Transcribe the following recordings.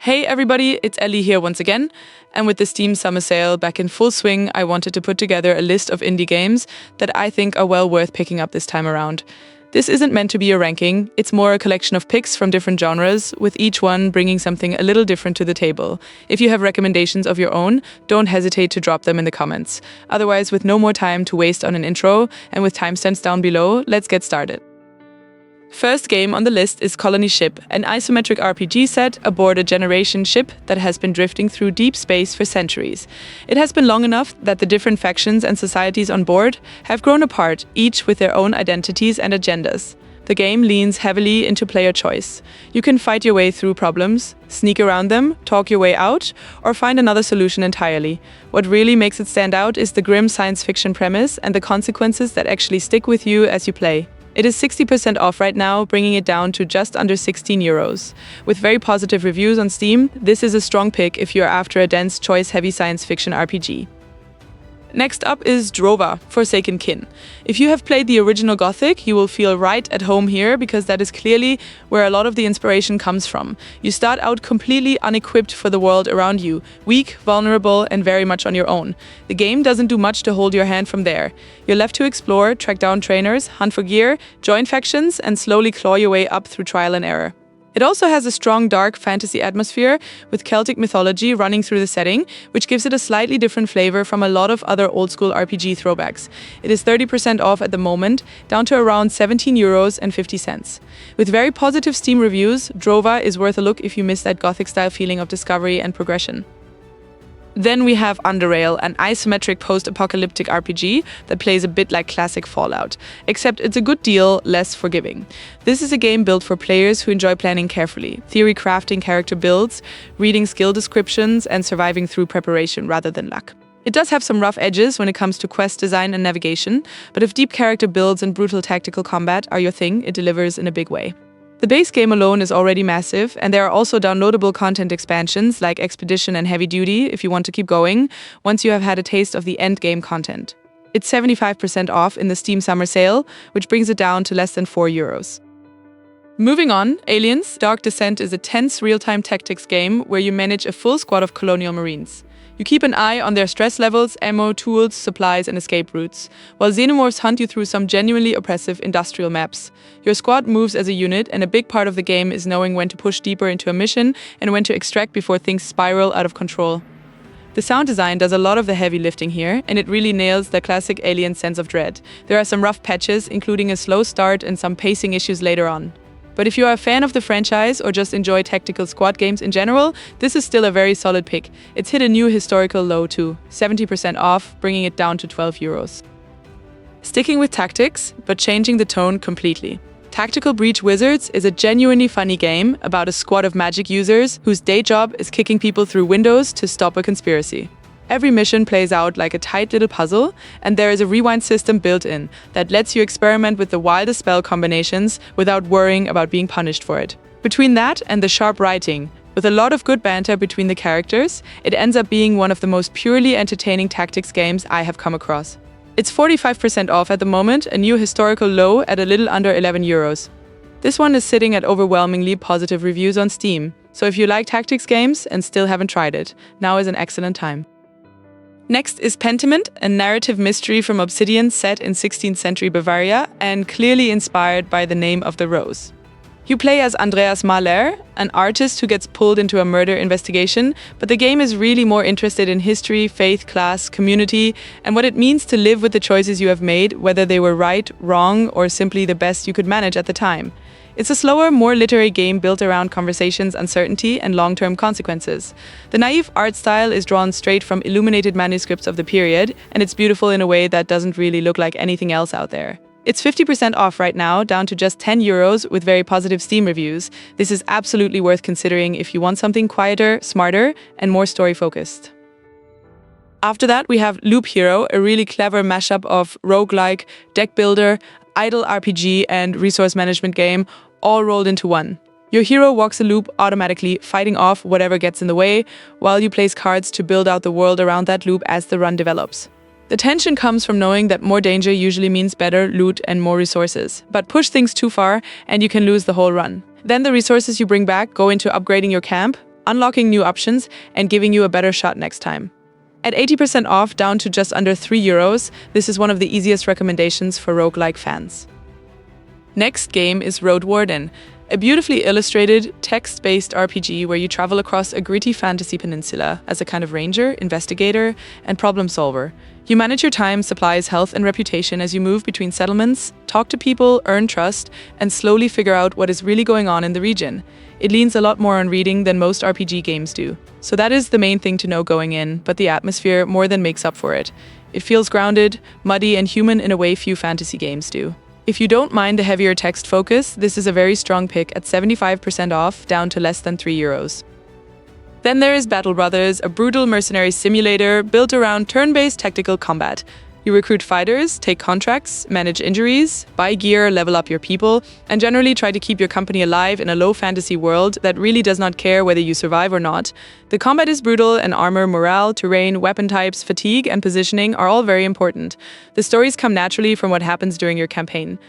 Hey everybody, it's Ellie here once again, and with the Steam Summer Sale back in full swing, I wanted to put together a list of indie games that I think are well worth picking up this time around. This isn't meant to be a ranking, it's more a collection of picks from different genres, with each one bringing something a little different to the table. If you have recommendations of your own, don't hesitate to drop them in the comments. Otherwise, with no more time to waste on an intro, and with timestamps down below, let's get started. First game on the list is Colony Ship, an isometric RPG set aboard a generation ship that has been drifting through deep space for centuries. It has been long enough that the different factions and societies on board have grown apart, each with their own identities and agendas. The game leans heavily into player choice. You can fight your way through problems, sneak around them, talk your way out, or find another solution entirely. What really makes it stand out is the grim science fiction premise and the consequences that actually stick with you as you play. It is 60% off right now, bringing it down to just under €16. With very positive reviews on Steam, this is a strong pick if you're after a dense, choice-heavy science fiction RPG. Next up is Drova, Forsaken Kin. If you have played the original Gothic, you will feel right at home here because that is clearly where a lot of the inspiration comes from. You start out completely unequipped for the world around you, weak, vulnerable, and very much on your own. The game doesn't do much to hold your hand from there. You're left to explore, track down trainers, hunt for gear, join factions, and slowly claw your way up through trial and error. It also has a strong dark fantasy atmosphere with Celtic mythology running through the setting, which gives it a slightly different flavor from a lot of other old-school RPG throwbacks. It is 30% off at the moment, down to around €17.50. With very positive Steam reviews, Drova is worth a look if you miss that Gothic-style feeling of discovery and progression. Then we have Underrail, an isometric post-apocalyptic RPG that plays a bit like classic Fallout, except it's a good deal less forgiving. This is a game built for players who enjoy planning carefully, theory crafting character builds, reading skill descriptions, and surviving through preparation rather than luck. It does have some rough edges when it comes to quest design and navigation, but if deep character builds and brutal tactical combat are your thing, it delivers in a big way. The base game alone is already massive, and there are also downloadable content expansions like Expedition and Heavy Duty if you want to keep going, once you have had a taste of the end game content. It's 75% off in the Steam Summer Sale, which brings it down to less than €4. Moving on, Aliens: Dark Descent is a tense real-time tactics game where you manage a full squad of colonial marines. You keep an eye on their stress levels, ammo, tools, supplies, and escape routes, while xenomorphs hunt you through some genuinely oppressive industrial maps. Your squad moves as a unit, and a big part of the game is knowing when to push deeper into a mission and when to extract before things spiral out of control. The sound design does a lot of the heavy lifting here, and it really nails the classic Alien sense of dread. There are some rough patches, including a slow start and some pacing issues later on. But if you are a fan of the franchise or just enjoy tactical squad games in general, this is still a very solid pick. It's hit a new historical low too, 70% off, bringing it down to €12. Sticking with tactics, but changing the tone completely. Tactical Breach Wizards is a genuinely funny game about a squad of magic users whose day job is kicking people through windows to stop a conspiracy. Every mission plays out like a tight little puzzle, and there is a rewind system built in that lets you experiment with the wildest spell combinations without worrying about being punished for it. Between that and the sharp writing, with a lot of good banter between the characters, it ends up being one of the most purely entertaining tactics games I have come across. It's 45% off at the moment, a new historical low at a little under €11. This one is sitting at overwhelmingly positive reviews on Steam, so if you like tactics games and still haven't tried it, now is an excellent time. Next is Pentiment, a narrative mystery from Obsidian set in 16th century Bavaria and clearly inspired by the name of the rose. You play as Andreas Mahler, an artist who gets pulled into a murder investigation, but the game is really more interested in history, faith, class, community, and what it means to live with the choices you have made, whether they were right, wrong, or simply the best you could manage at the time. It's a slower, more literary game built around conversations, uncertainty, and long-term consequences. The naive art style is drawn straight from illuminated manuscripts of the period, and it's beautiful in a way that doesn't really look like anything else out there. It's 50% off right now, down to just €10 with very positive Steam reviews. This is absolutely worth considering if you want something quieter, smarter, and more story-focused. After that, we have Loop Hero, a really clever mashup of roguelike, deck builder, idle RPG, and resource management game, all rolled into one. Your hero walks a loop automatically, fighting off whatever gets in the way, while you place cards to build out the world around that loop as the run develops. The tension comes from knowing that more danger usually means better loot and more resources, but push things too far and you can lose the whole run. Then the resources you bring back go into upgrading your camp, unlocking new options and giving you a better shot next time. At 80% off, down to just under €3, this is one of the easiest recommendations for roguelike fans. Next game is Roadwarden, a beautifully illustrated, text-based RPG where you travel across a gritty fantasy peninsula as a kind of ranger, investigator, and problem solver. You manage your time, supplies, health, and reputation as you move between settlements, talk to people, earn trust, and slowly figure out what is really going on in the region. It leans a lot more on reading than most RPG games do. So that is the main thing to know going in, but the atmosphere more than makes up for it. It feels grounded, muddy, and human in a way few fantasy games do. If you don't mind a heavier text focus, this is a very strong pick at 75% off, down to less than €3. Then there is Battle Brothers, a brutal mercenary simulator built around turn-based tactical combat. You recruit fighters, take contracts, manage injuries, buy gear, level up your people, and generally try to keep your company alive in a low fantasy world that really does not care whether you survive or not. The combat is brutal, and armor, morale, terrain, weapon types, fatigue, and positioning are all very important. The stories come naturally from what happens during your campaign.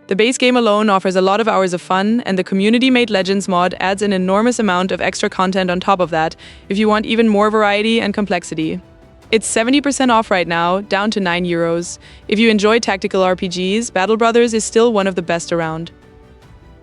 The base game alone offers a lot of hours of fun, and the community-made Legends mod adds an enormous amount of extra content on top of that, if you want even more variety and complexity. It's 70% off right now, down to €9. If you enjoy tactical RPGs, Battle Brothers is still one of the best around.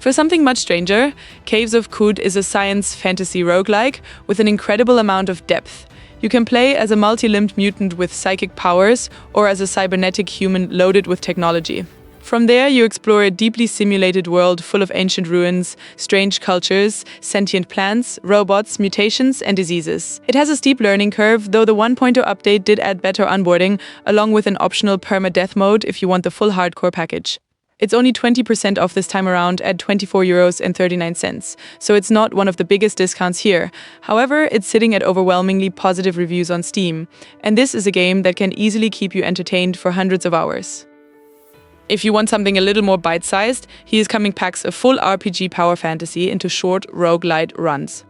For something much stranger, Caves of Qud is a science fantasy roguelike with an incredible amount of depth. You can play as a multi-limbed mutant with psychic powers or as a cybernetic human loaded with technology. From there, you explore a deeply simulated world full of ancient ruins, strange cultures, sentient plants, robots, mutations, and diseases. It has a steep learning curve, though the 1.0 update did add better onboarding, along with an optional permadeath mode if you want the full hardcore package. It's only 20% off this time around at €24.39, so it's not one of the biggest discounts here. However, it's sitting at overwhelmingly positive reviews on Steam, and this is a game that can easily keep you entertained for hundreds of hours. If you want something a little more bite-sized, He Coming packs a full RPG power fantasy into short roguelite runs.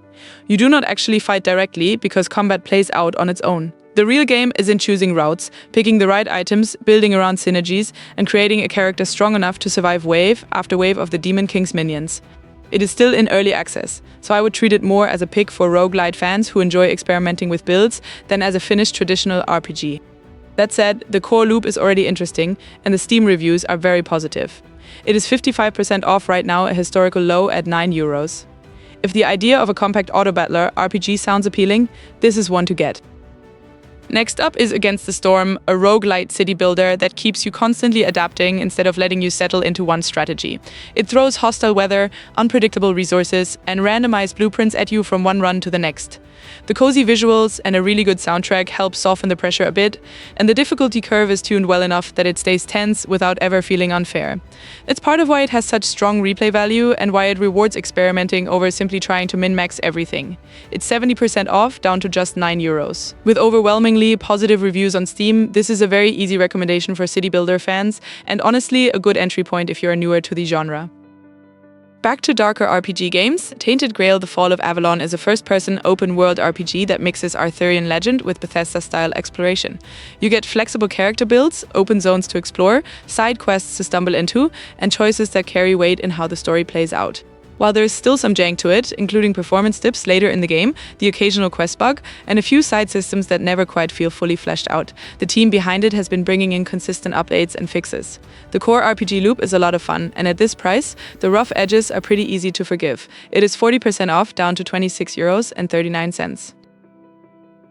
You do not actually fight directly because combat plays out on its own. The real game is in choosing routes, picking the right items, building around synergies, and creating a character strong enough to survive wave after wave of the Demon King's minions. It is still in early access, so I would treat it more as a pick for roguelite fans who enjoy experimenting with builds than as a finished traditional RPG. That said, the core loop is already interesting, and the Steam reviews are very positive. It is 55% off right now, a historical low at €9. If the idea of a compact auto-battler RPG sounds appealing, this is one to get. Next up is Against the Storm, a roguelite city builder that keeps you constantly adapting instead of letting you settle into one strategy. It throws hostile weather, unpredictable resources, and randomized blueprints at you from one run to the next. The cozy visuals and a really good soundtrack help soften the pressure a bit, and the difficulty curve is tuned well enough that it stays tense without ever feeling unfair. That's part of why it has such strong replay value and why it rewards experimenting over simply trying to min-max everything. It's 70% off, down to just €9. With overwhelmingly positive reviews on Steam, this is a very easy recommendation for city builder fans, and honestly a good entry point if you're newer to the genre. Back to darker RPG games, Tainted Grail: The Fall of Avalon is a first-person open-world RPG that mixes Arthurian legend with Bethesda-style exploration. You get flexible character builds, open zones to explore, side quests to stumble into, and choices that carry weight in how the story plays out. While there is still some jank to it, including performance dips later in the game, the occasional quest bug, and a few side systems that never quite feel fully fleshed out, the team behind it has been bringing in consistent updates and fixes. The core RPG loop is a lot of fun, and at this price, the rough edges are pretty easy to forgive. It is 40% off, down to €26.39.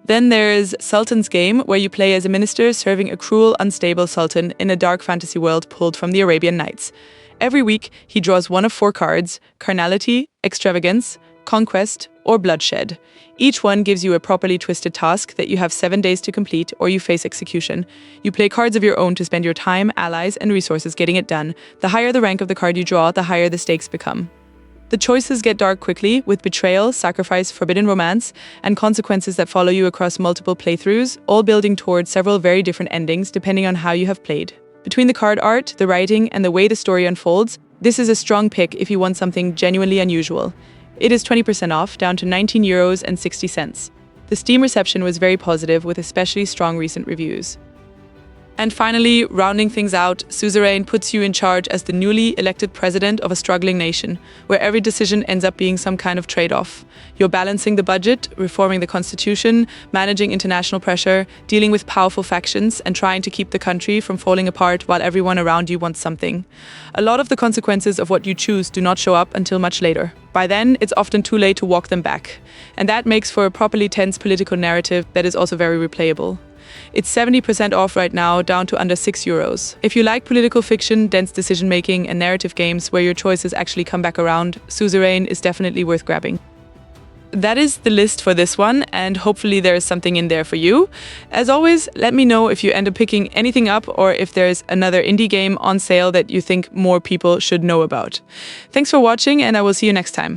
Then there is Sultan's Game, where you play as a minister serving a cruel, unstable sultan in a dark fantasy world pulled from the Arabian Nights. Every week, he draws one of 4 cards: carnality, extravagance, conquest, or bloodshed. Each one gives you a properly twisted task that you have 7 days to complete, or you face execution. You play cards of your own to spend your time, allies, and resources getting it done. The higher the rank of the card you draw, the higher the stakes become. The choices get dark quickly, with betrayal, sacrifice, forbidden romance, and consequences that follow you across multiple playthroughs, all building towards several very different endings depending on how you have played. Between the card art, the writing, and the way the story unfolds, this is a strong pick if you want something genuinely unusual. It is 20% off, down to €19.60. The Steam reception was very positive, with especially strong recent reviews. And finally, rounding things out, Suzerain puts you in charge as the newly elected president of a struggling nation, where every decision ends up being some kind of trade-off. You're balancing the budget, reforming the constitution, managing international pressure, dealing with powerful factions, and trying to keep the country from falling apart while everyone around you wants something. A lot of the consequences of what you choose do not show up until much later. By then, it's often too late to walk them back. And that makes for a properly tense political narrative that is also very replayable. It's 70% off right now, down to under €6. If you like political fiction, dense decision-making, and narrative games where your choices actually come back around, Suzerain is definitely worth grabbing. That is the list for this one, and hopefully there is something in there for you. As always, let me know if you end up picking anything up or if there's another indie game on sale that you think more people should know about. Thanks for watching, and I will see you next time.